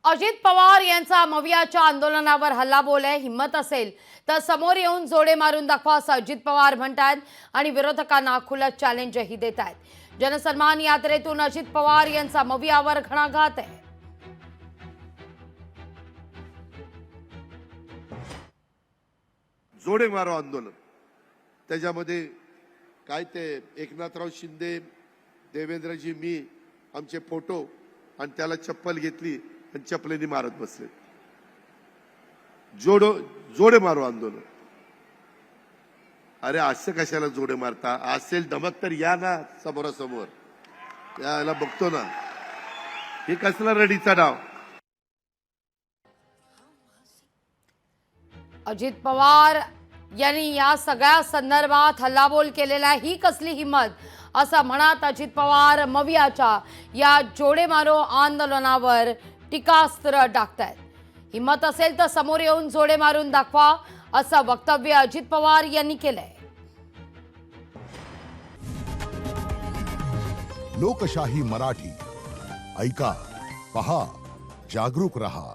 अजित पवार यांचा मवियाच्या आंदोलनावर हल्लाबोल आहे। हिम्मत असेल तर समोर येऊन जोडे मारून दाखवा असं अजित पवार म्हणतात आणि विरोधकांना खुलं चॅलेंजही देत आहेत। जनसन्मान यात्रेतून अजित पवार यांचा मवियावर घणाघात आहे। जोडे मारो आंदोलन, त्याच्यामध्ये काय ते एकनाथराव शिंदे, देवेंद्रजी, मी आमचे फोटो आणि त्याला चप्पल घेतली आणि चप्पलेनी मारत बसले। जोडे मारो आंदोलन। अरे असं कशाला जोडे मारता? असेल दमक तर या ना समोरासमोर, याला बघतो ना, हे कसला रडीचा डाव। अजित पवार यांनी या सगळ्या संदर्भात हल्लाबोल केलेला ही कसली हिम्मत असं म्हणत अजित पवार मवियाच्या या जोडे मारो आंदोलनावर टीकास्त्र टाकतायत। हिम्मत असेल तर समोर येऊन जोडे मारून दाखवा असं वक्तव्य अजित पवार यांनी केलंय। लोकशाही मराठी ऐका, पहा, जागरूक रहा।